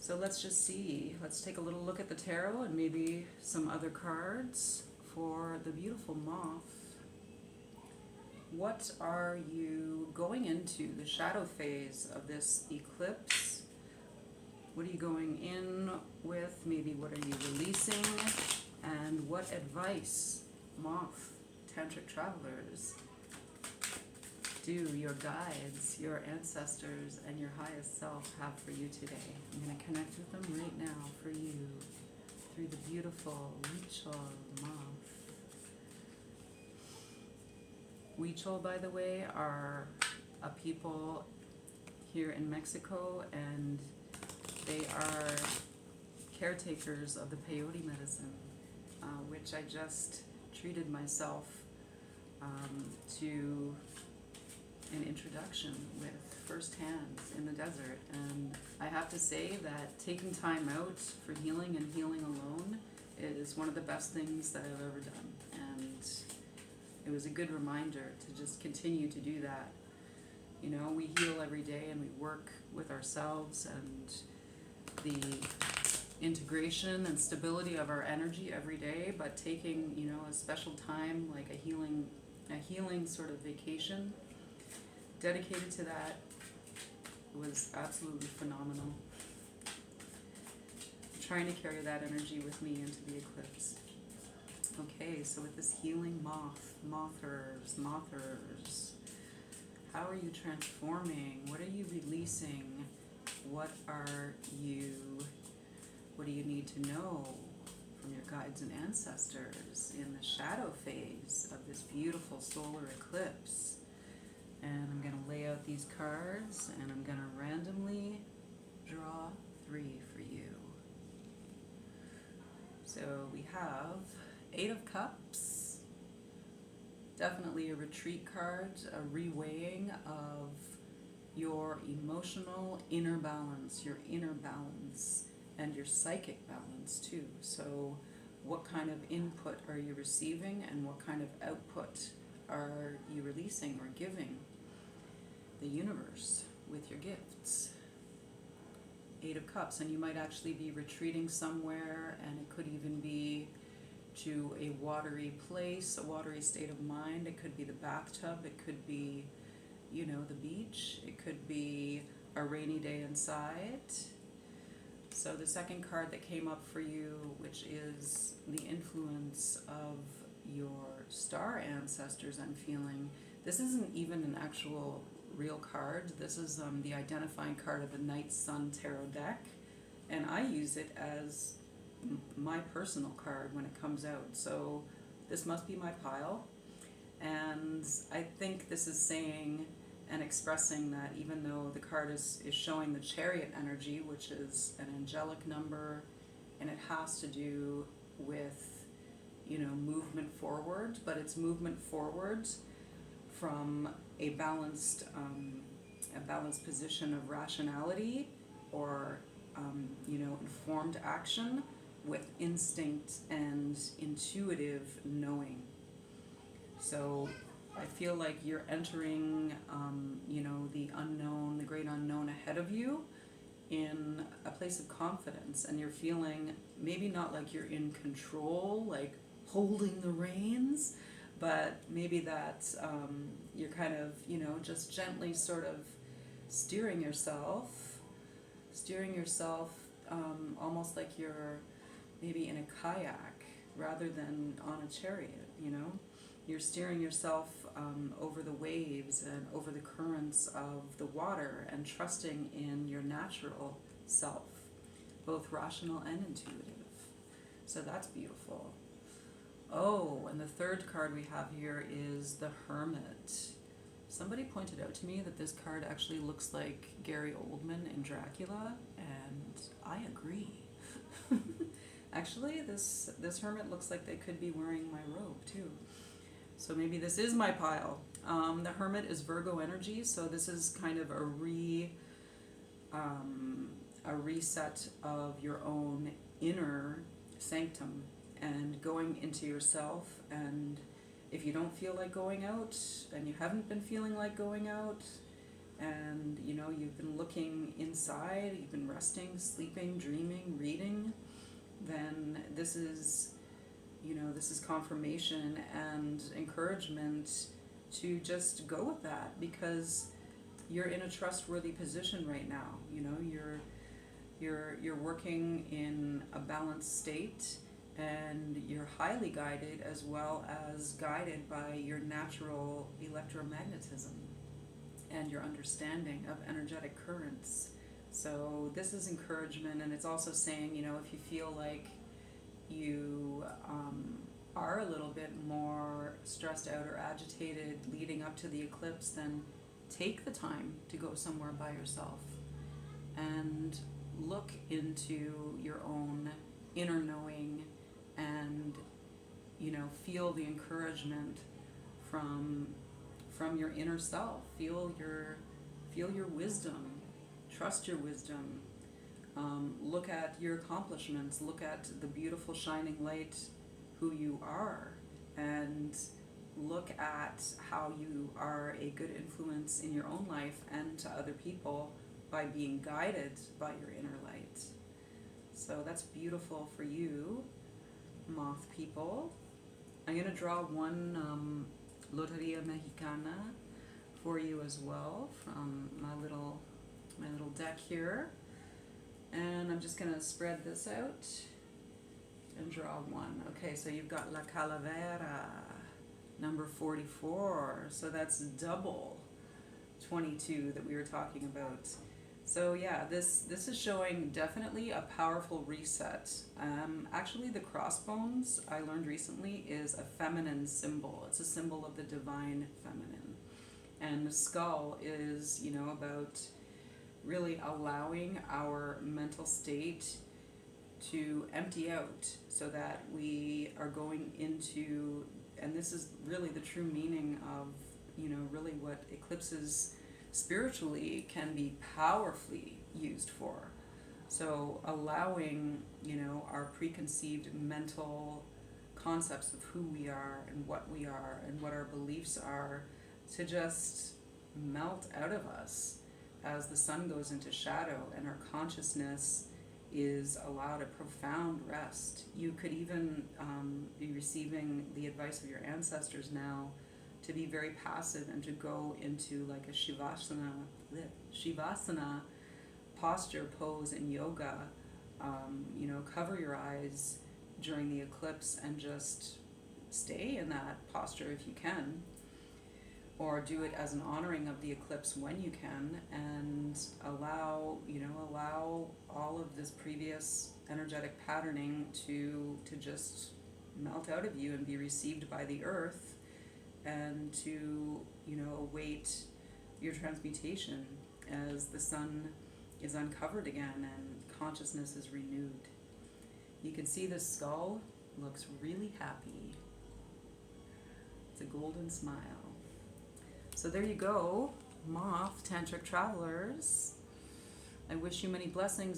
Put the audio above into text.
So let's just see. Let's take a little look at the tarot and maybe some other cards for the beautiful Moth. What are you going into the shadow phase of this eclipse? What are you going in with? Maybe what are you releasing? And what advice, Moth, Tantric travelers, do your guides, your ancestors, and your highest self have for you today? I'm going to connect with them right now for you through the beautiful Huichol Moth. Huichol, by the way, are a people here in Mexico, and they are caretakers of the peyote medicine, which I just treated myself to an introduction with firsthand in the desert. And I have to say that taking time out for healing and healing alone is one of the best things that I've ever done. And it was a good reminder to just continue to do that. You know, we heal every day and we work with ourselves and the integration and stability of our energy every day, but taking, you know, a special time, like a healing sort of vacation dedicated to that was absolutely phenomenal. I'm trying to carry that energy with me into the eclipse. Okay, so with this healing mothers, how are you transforming? What are you releasing? What do you need to know from your guides and ancestors in the shadow phase of this beautiful solar eclipse? And I'm going to lay out these cards, and I'm going to randomly draw 3 for you. So we have 8 of Cups, definitely a retreat card, a reweighing of your emotional inner balance, and your psychic balance too. So what kind of input are you receiving, and what kind of output are you releasing or giving the universe with your gifts? 8 of Cups, and you might actually be retreating somewhere, and it could even be to a watery place, a watery state of mind. It could be the bathtub, it could be, you know, the beach, it could be a rainy day inside. So the second card that came up for you, which is the influence of your star ancestors, I'm feeling. This isn't even an actual real card. This is the identifying card of the Night Sun Tarot deck, and I use it as my personal card when it comes out. So this must be my pile, and I think this is saying and expressing that even though the card is showing the Chariot energy, which is an angelic number, and it has to do with, you know, movement forward, but it's movement forward from a balanced position of rationality or you know, informed action with instinct and intuitive knowing. So I feel like you're entering you know, the unknown, the great unknown ahead of you in a place of confidence, and you're feeling maybe not like you're in control, like holding the reins, but maybe that you're kind of, you know, just gently sort of steering yourself almost like you're maybe in a kayak rather than on a chariot, you know? You're steering yourself over the waves and over the currents of the water, and trusting in your natural self, both rational and intuitive. So that's beautiful. Oh, and the third card we have here is the Hermit. Somebody pointed out to me that this card actually looks like Gary Oldman in Dracula, and I agree. Actually, this Hermit looks like they could be wearing my robe too. So maybe this is my pile. The Hermit is Virgo energy, so this is kind of a reset of your own inner sanctum and going into yourself. And if you don't feel like going out and you haven't been feeling like going out, and you know you've been looking inside, you've been resting, sleeping, dreaming, reading, then this is, you know, this is confirmation and encouragement to just go with that, because you're in a trustworthy position right now. You know, you're working in a balanced state, and you're highly guided, as well as guided by your natural electromagnetism and your understanding of energetic currents. So this is encouragement, and it's also saying, you know, if you feel like you are a little bit more stressed out or agitated leading up to the eclipse, then take the time to go somewhere by yourself and look into your own inner knowing, and you know, feel the encouragement from your inner self. Feel your wisdom. Trust your wisdom. Look at your accomplishments. Look at the beautiful shining light who you are, and look at how you are a good influence in your own life and to other people by being guided by your inner light. So that's beautiful for you, Moth people. I'm going to draw one Loteria Mexicana for you as well from my little deck here. And I'm just going to spread this out and draw one. Okay, so you've got La Calavera, number 44. So that's double 22 that we were talking about. So yeah, this is showing definitely a powerful reset. Actually, the crossbones, I learned recently, is a feminine symbol. It's a symbol of the divine feminine. And the skull is, you know, about really allowing our mental state to empty out, so that we are going into, and this is really the true meaning of, you know, really what eclipses spiritually can be powerfully used for. So allowing, you know, our preconceived mental concepts of who we are and what our beliefs are to just melt out of us as the sun goes into shadow and our consciousness is allowed a profound rest. You could even be receiving the advice of your ancestors now to be very passive and to go into like a Shavasana posture, pose in yoga. You know, cover your eyes during the eclipse and just stay in that posture if you can, or do it as an honoring of the eclipse when you can, and allow all of this previous energetic patterning to just melt out of you and be received by the earth, and to, you know, await your transmutation as the sun is uncovered again and consciousness is renewed. You can see the skull looks really happy. It's a golden smile. So there you go, Moth Tantric Travelers. I wish you many blessings.